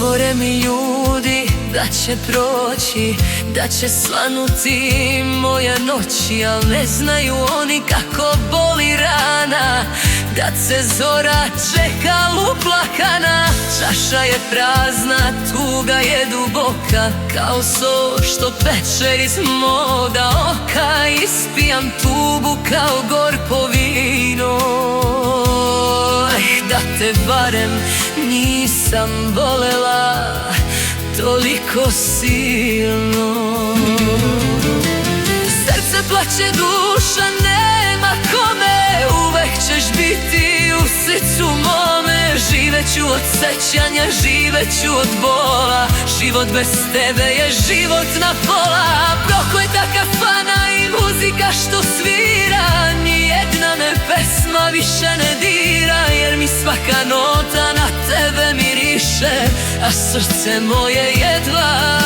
Govore mi ljudi da će proći, da će svanuti moje noći, al ne znaju oni kako boli rana, kad se zora čeka uplakana. Čaša je prazna, tuga je duboka, kao so što peče iz moga oka. Ispijam tugu kao gorko vino, da te barem nisam volela toliko silno. Srce plaće, duša nema kome, uvek ćeš biti u srcu mome. Živeću od sećanja, živeću od bola, život bez tebe je život na pola. Prokleta kafana i muzika što svira, nijedna me pesma više ne dira, jer mi svaka nota na tebe miriše, a srce moje jedva